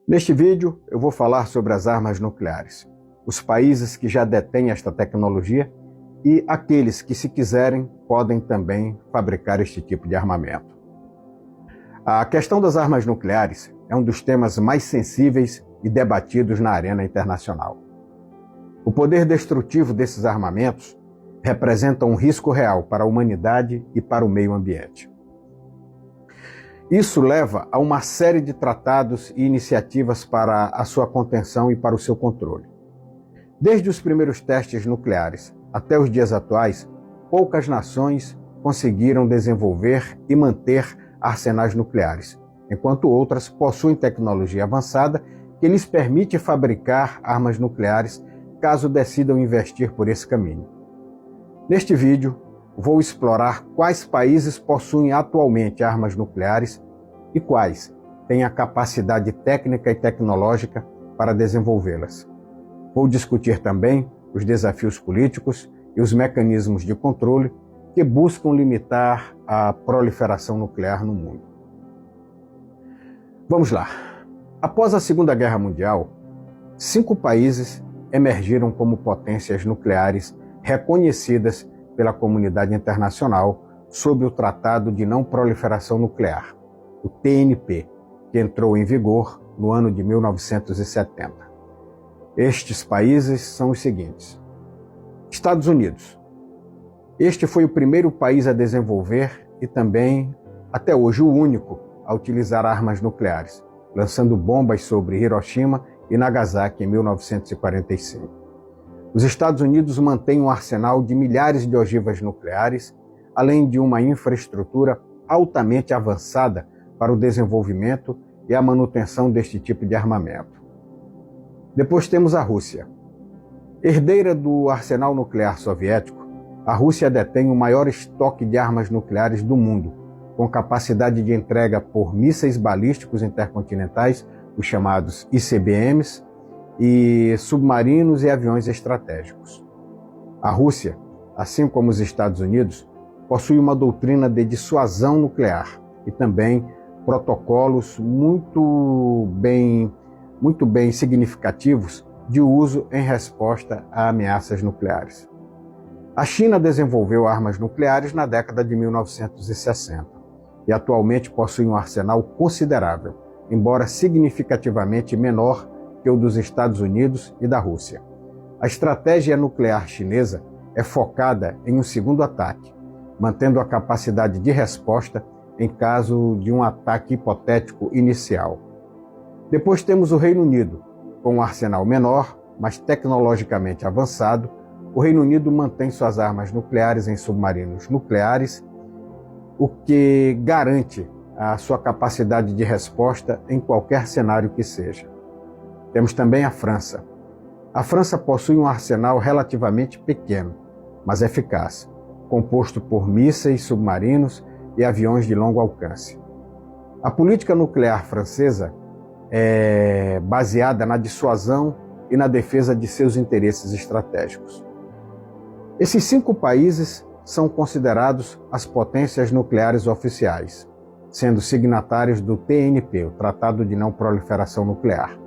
Neste vídeo, eu vou falar sobre as armas nucleares, os países que já detêm esta tecnologia e aqueles que, se quiserem, podem também fabricar este tipo de armamento. A questão das armas nucleares é um dos temas mais sensíveis e debatidos na arena internacional. O poder destrutivo desses armamentos representa um risco real para a humanidade e para o meio ambiente. Isso leva a uma série de tratados e iniciativas para a sua contenção e para o seu controle. Desde os primeiros testes nucleares até os dias atuais, poucas nações conseguiram desenvolver e manter arsenais nucleares, enquanto outras possuem tecnologia avançada que lhes permite fabricar armas nucleares caso decidam investir por esse caminho. Neste vídeo, vou explorar quais países possuem atualmente armas nucleares e quais têm a capacidade técnica e tecnológica para desenvolvê-las. Vou discutir também os desafios políticos e os mecanismos de controle que buscam limitar a proliferação nuclear no mundo. Vamos lá. Após a Segunda Guerra Mundial, 5 países emergiram como potências nucleares reconhecidas pela comunidade internacional sob o Tratado de Não Proliferação Nuclear, o TNP, que entrou em vigor no ano de 1970. Estes países são os seguintes: Estados Unidos. Este foi o primeiro país a desenvolver e também, até hoje, o único a utilizar armas nucleares, lançando bombas sobre Hiroshima e Nagasaki em 1945. Os Estados Unidos mantêm um arsenal de milhares de ogivas nucleares, além de uma infraestrutura altamente avançada para o desenvolvimento e a manutenção deste tipo de armamento. Depois temos a Rússia. Herdeira do arsenal nuclear soviético, a Rússia detém o maior estoque de armas nucleares do mundo, com capacidade de entrega por mísseis balísticos intercontinentais, os chamados ICBMs, e submarinos e aviões estratégicos. A Rússia, assim como os Estados Unidos, possui uma doutrina de dissuasão nuclear e também protocolos muito bem significativos de uso em resposta a ameaças nucleares. A China desenvolveu armas nucleares na década de 1960 e atualmente possui um arsenal considerável, embora significativamente menor que o dos Estados Unidos e da Rússia. A estratégia nuclear chinesa é focada em um segundo ataque, mantendo a capacidade de resposta em caso de um ataque hipotético inicial. Depois temos o Reino Unido. Com um arsenal menor, mas tecnologicamente avançado, o Reino Unido mantém suas armas nucleares em submarinos nucleares, o que garante a sua capacidade de resposta em qualquer cenário que seja. Temos também a França. A França possui um arsenal relativamente pequeno, mas eficaz, composto por mísseis submarinos e aviões de longo alcance. A política nuclear francesa é baseada na dissuasão e na defesa de seus interesses estratégicos. Esses 5 países são considerados as potências nucleares oficiais, sendo signatários do TNP, o Tratado de Não Proliferação Nuclear,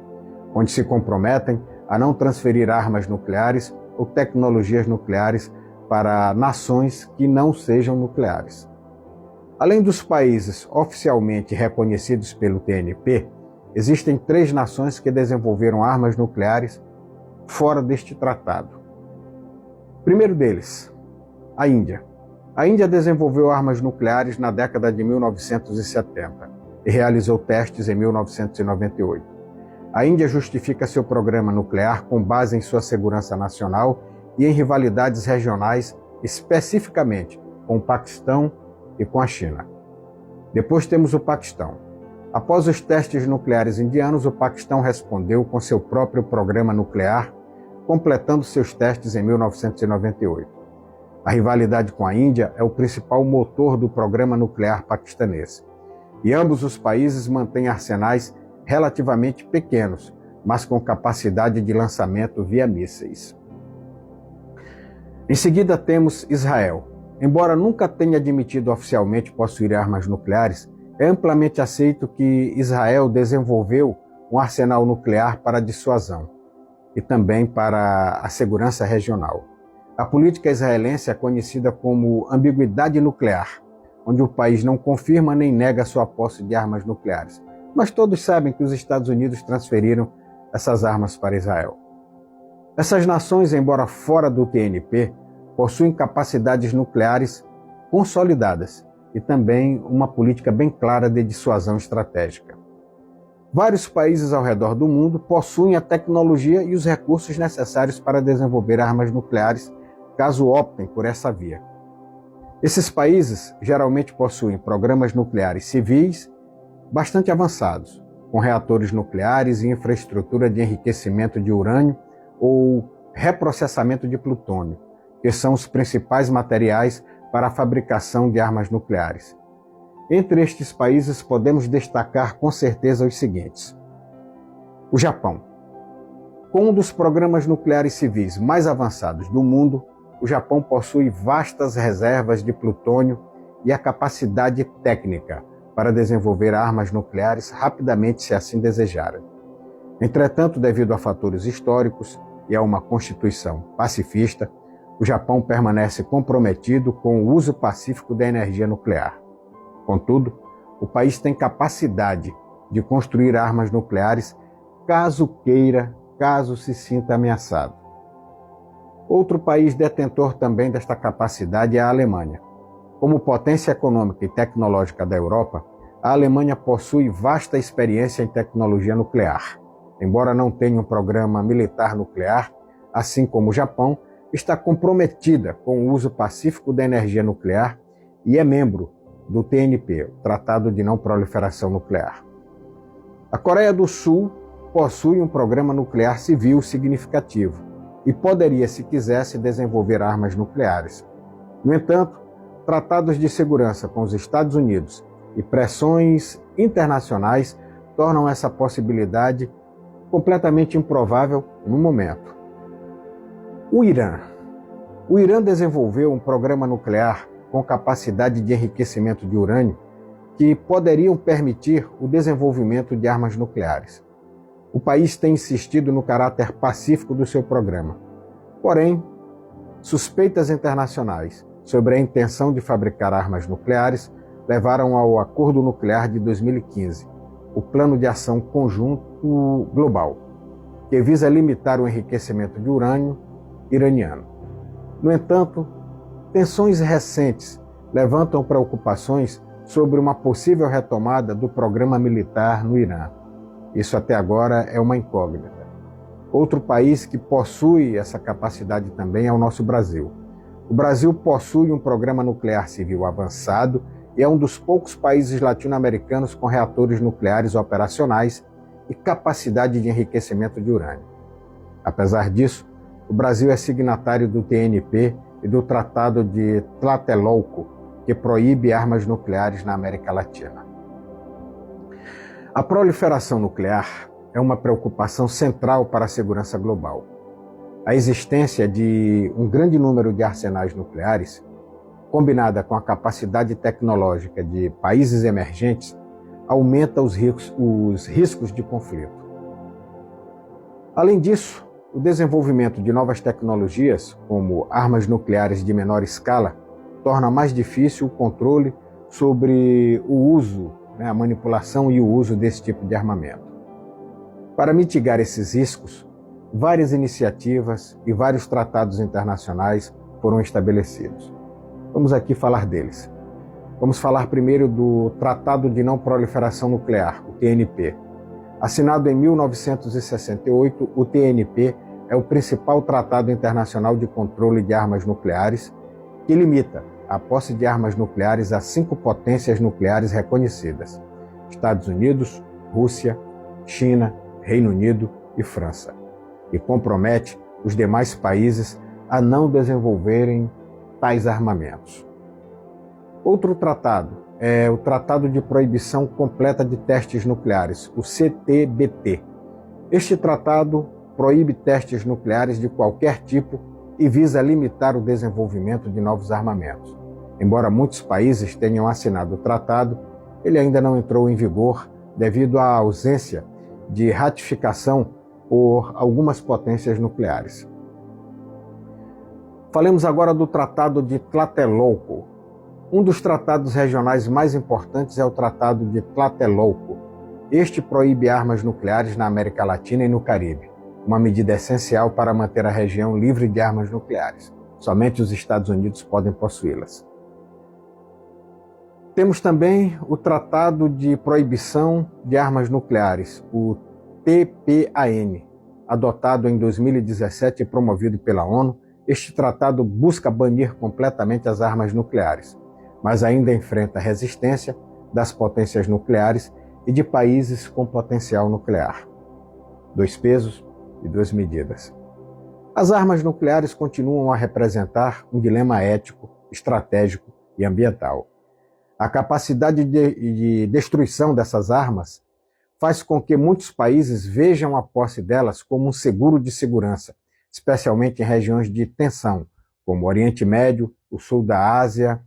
onde se comprometem a não transferir armas nucleares ou tecnologias nucleares para nações que não sejam nucleares. Além dos países oficialmente reconhecidos pelo TNP, existem 3 nações que desenvolveram armas nucleares fora deste tratado. Primeiro deles, a Índia. A Índia desenvolveu armas nucleares na década de 1970 e realizou testes em 1998. A Índia justifica seu programa nuclear com base em sua segurança nacional e em rivalidades regionais, especificamente com o Paquistão e com a China. Depois temos o Paquistão. Após os testes nucleares indianos, o Paquistão respondeu com seu próprio programa nuclear, completando seus testes em 1998. A rivalidade com a Índia é o principal motor do programa nuclear paquistanês. E ambos os países mantêm arsenais relativamente pequenos, mas com capacidade de lançamento via mísseis. Em seguida temos Israel. Embora nunca tenha admitido oficialmente possuir armas nucleares, é amplamente aceito que Israel desenvolveu um arsenal nuclear para a dissuasão e também para a segurança regional. A política israelense é conhecida como ambiguidade nuclear, onde o país não confirma nem nega sua posse de armas nucleares. Mas todos sabem que os Estados Unidos transferiram essas armas para Israel. Essas nações, embora fora do TNP, possuem capacidades nucleares consolidadas e também uma política bem clara de dissuasão estratégica. Vários países ao redor do mundo possuem a tecnologia e os recursos necessários para desenvolver armas nucleares, caso optem por essa via. Esses países geralmente possuem programas nucleares civis bastante avançados, com reatores nucleares e infraestrutura de enriquecimento de urânio ou reprocessamento de plutônio, que são os principais materiais para a fabricação de armas nucleares. Entre estes países podemos destacar com certeza os seguintes: o Japão. Com um dos programas nucleares civis mais avançados do mundo, o Japão possui vastas reservas de plutônio e a capacidade técnica para desenvolver armas nucleares rapidamente, se assim desejarem. Entretanto, devido a fatores históricos e a uma constituição pacifista, o Japão permanece comprometido com o uso pacífico da energia nuclear. Contudo, o país tem capacidade de construir armas nucleares caso queira, caso se sinta ameaçado. Outro país detentor também desta capacidade é a Alemanha. Como potência econômica e tecnológica da Europa, a Alemanha possui vasta experiência em tecnologia nuclear. Embora não tenha um programa militar nuclear, assim como o Japão, está comprometida com o uso pacífico da energia nuclear e é membro do TNP, o Tratado de Não Proliferação Nuclear. A Coreia do Sul possui um programa nuclear civil significativo e poderia, se quisesse, desenvolver armas nucleares. No entanto, tratados de segurança com os Estados Unidos e pressões internacionais tornam essa possibilidade completamente improvável no momento. O Irã. O Irã desenvolveu um programa nuclear com capacidade de enriquecimento de urânio que poderiam permitir o desenvolvimento de armas nucleares. O país tem insistido no caráter pacífico do seu programa. Porém, suspeitas internacionais sobre a intenção de fabricar armas nucleares levaram ao Acordo Nuclear de 2015, o Plano de Ação Conjunto Global, que visa limitar o enriquecimento de urânio iraniano. No entanto, tensões recentes levantam preocupações sobre uma possível retomada do programa militar no Irã. Isso até agora é uma incógnita. Outro país que possui essa capacidade também é o nosso Brasil. O Brasil possui um programa nuclear civil avançado e é um dos poucos países latino-americanos com reatores nucleares operacionais e capacidade de enriquecimento de urânio. Apesar disso, o Brasil é signatário do TNP e do Tratado de Tlatelolco, que proíbe armas nucleares na América Latina. A proliferação nuclear é uma preocupação central para a segurança global. A existência de um grande número de arsenais nucleares, combinada com a capacidade tecnológica de países emergentes, aumenta os riscos de conflito. Além disso, o desenvolvimento de novas tecnologias, como armas nucleares de menor escala, torna mais difícil o controle sobre o uso, a manipulação e o uso desse tipo de armamento. Para mitigar esses riscos, várias iniciativas e vários tratados internacionais foram estabelecidos. Vamos aqui falar deles. Vamos falar primeiro do Tratado de Não Proliferação Nuclear, o TNP. Assinado em 1968, o TNP é o principal tratado internacional de controle de armas nucleares que limita a posse de armas nucleares a 5 potências nucleares reconhecidas: Estados Unidos, Rússia, China, Reino Unido e França, e compromete os demais países a não desenvolverem tais armamentos. Outro tratado é o Tratado de Proibição Completa de Testes Nucleares, o CTBT. Este tratado proíbe testes nucleares de qualquer tipo e visa limitar o desenvolvimento de novos armamentos. Embora muitos países tenham assinado o tratado, ele ainda não entrou em vigor devido à ausência de ratificação por algumas potências nucleares. Falemos agora do Tratado de Tlatelolco. Um dos tratados regionais mais importantes é o Tratado de Tlatelolco. Este proíbe armas nucleares na América Latina e no Caribe, uma medida essencial para manter a região livre de armas nucleares. Somente os Estados Unidos podem possuí-las. Temos também o Tratado de Proibição de Armas Nucleares, o TPAN, adotado em 2017 e promovido pela ONU. Este tratado busca banir completamente as armas nucleares, mas ainda enfrenta resistência das potências nucleares e de países com potencial nuclear. 2 pesos e 2 medidas. As armas nucleares continuam a representar um dilema ético, estratégico e ambiental. A capacidade de destruição dessas armas faz com que muitos países vejam a posse delas como um seguro de segurança, especialmente em regiões de tensão, como o Oriente Médio, o sul da Ásia.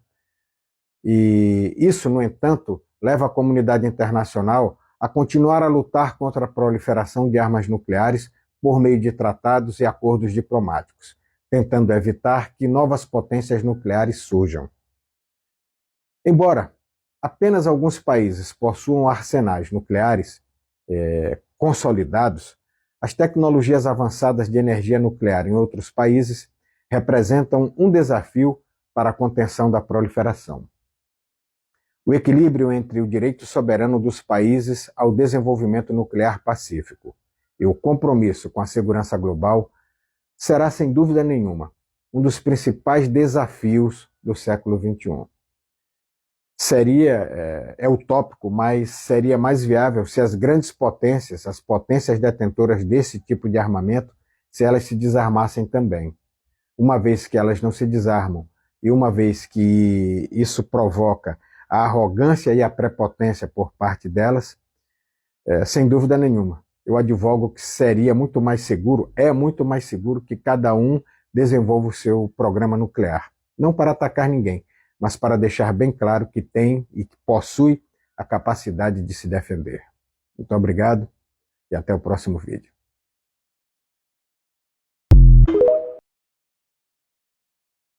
E isso, no entanto, leva a comunidade internacional a continuar a lutar contra a proliferação de armas nucleares por meio de tratados e acordos diplomáticos, tentando evitar que novas potências nucleares surjam. Embora apenas alguns países possuam arsenais nucleares consolidados, as tecnologias avançadas de energia nuclear em outros países representam um desafio para a contenção da proliferação. O equilíbrio entre o direito soberano dos países ao desenvolvimento nuclear pacífico e o compromisso com a segurança global será, sem dúvida nenhuma, um dos principais desafios do século XXI. É utópico, mas seria mais viável se as grandes potências, as potências detentoras desse tipo de armamento, se elas se desarmassem também. Uma vez que elas não se desarmam e uma vez que isso provoca a arrogância e a prepotência por parte delas, sem dúvida nenhuma, eu advogo que seria muito mais seguro, é muito mais seguro que cada um desenvolva o seu programa nuclear. Não para atacar ninguém, mas para deixar bem claro que tem e que possui a capacidade de se defender. Muito obrigado e até o próximo vídeo.